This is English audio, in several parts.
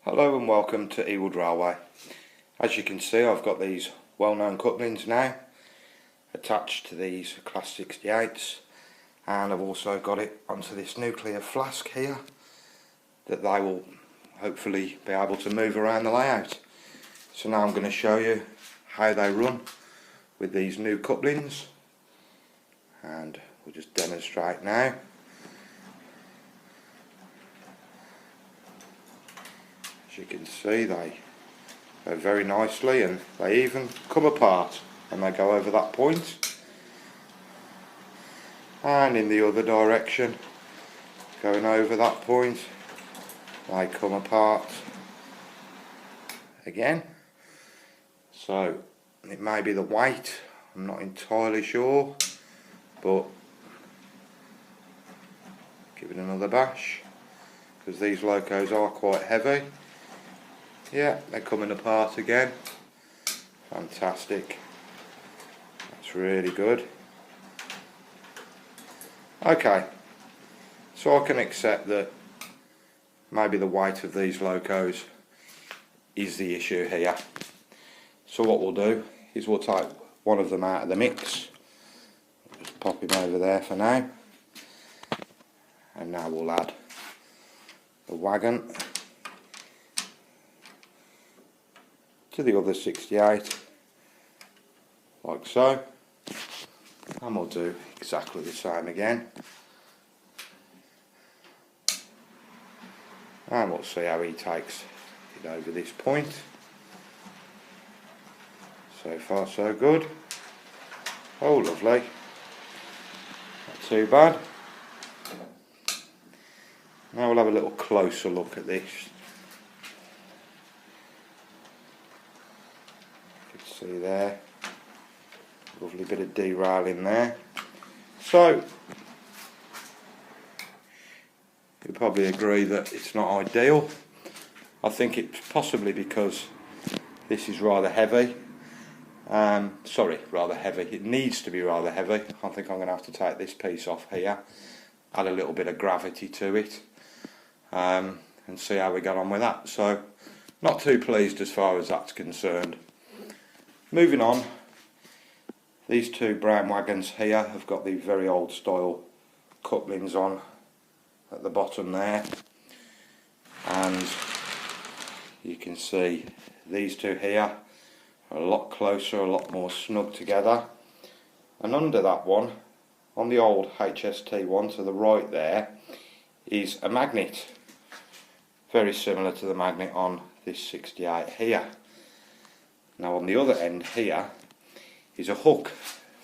Hello and welcome to Ewood Railway. As you can see, I've got these well-known couplings now attached to these Class 68s, and I've also got it onto this nuclear flask here that they will hopefully be able to move around the layout. So now I'm going to show you how they run with these new couplings, and we'll just demonstrate now. As you can see, they go very nicely, and they even come apart and they go over that point, and in the other direction, going over that point, they come apart again. So it may be the weight, I'm not entirely sure, but give it another bash, because these locos are quite heavy. Yeah, they're coming apart again. Fantastic. That's really good. Okay, so I can accept that maybe the weight of these locos is the issue here. So what we'll do is we'll take one of them out of the mix. Just pop him over there for now. And now we'll add the wagon to the other 68, like so, and we'll do exactly the same again, and we'll see how he takes it over this point. So far so good. Oh lovely, not too bad. Now we'll have a little closer look at this. See there, lovely bit of derailing there. So you'll probably agree that it's not ideal. I think it's possibly because this is rather heavy. Rather heavy. It needs to be rather heavy. I think I'm going to have to take this piece off here, add a little bit of gravity to it, and see how we get on with that. So not too pleased as far as that's concerned. Moving on, these two brown wagons here have got the very old style couplings on at the bottom there, and you can see these two here are a lot closer, a lot more snug together, and under that one, on the old HST one to the right there, is a magnet, very similar to the magnet on this 68 here. Now on the other end here is a hook,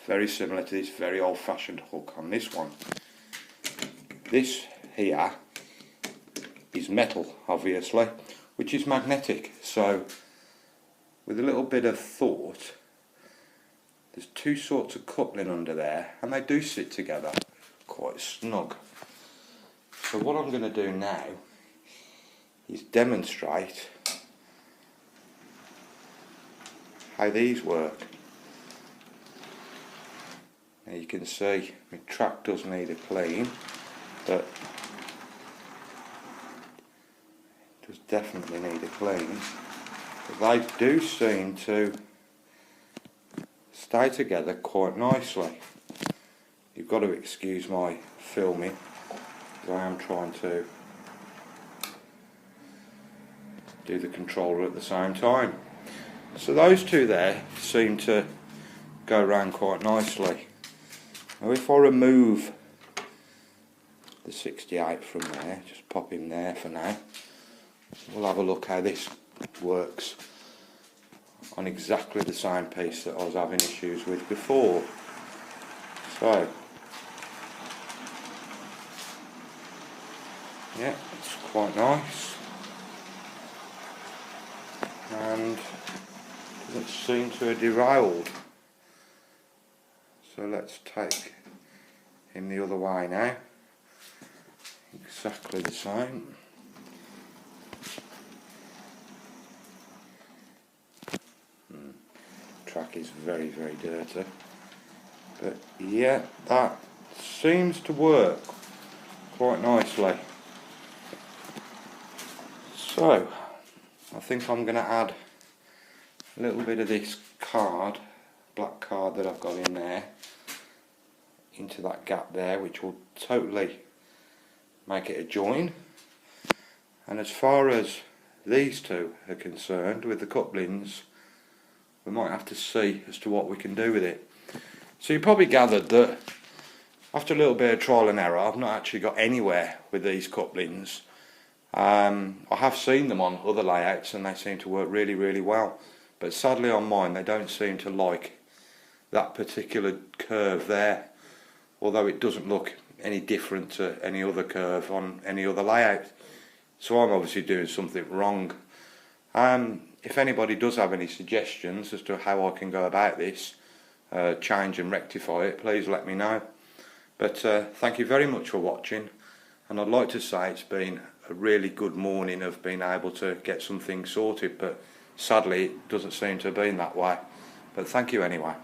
very similar to this very old-fashioned hook on this one. This here is metal, obviously, which is magnetic, so with a little bit of thought, there's two sorts of coupling under there, and they do sit together quite snug. So what I'm going to do now is demonstrate how these work. Now you can see my track does need a clean, but it does definitely need a clean. But they do seem to stay together quite nicely. You've got to excuse my filming, because I am trying to do the controller at the same time. So those two there seem to go around quite nicely. Now if I remove the 68 from there, just pop him there for now, we'll have a look how this works on exactly the same piece that I was having issues with before. So yeah, it's quite nice, and doesn't seem to have derailed. So let's take him the other way now. Exactly the same. Track is very, very dirty. But yeah, that seems to work quite nicely. So I think I'm going to add a little bit of this card, black card that I've got in there, into that gap there, which will totally make it a join. And as far as these two are concerned, with the couplings, we might have to see as to what we can do with it. So you probably gathered that after a little bit of trial and error, I've not actually got anywhere with these couplings. I have seen them on other layouts and they seem to work really, really well, but sadly on mine they don't seem to like that particular curve there, although it doesn't look any different to any other curve on any other layout. So I'm obviously doing something wrong. If anybody does have any suggestions as to how I can go about this, change and rectify it, please let me know. But thank you very much for watching, and I'd like to say it's been a really good morning of being able to get some things sorted, but sadly it doesn't seem to have been that way. But thank you anyway.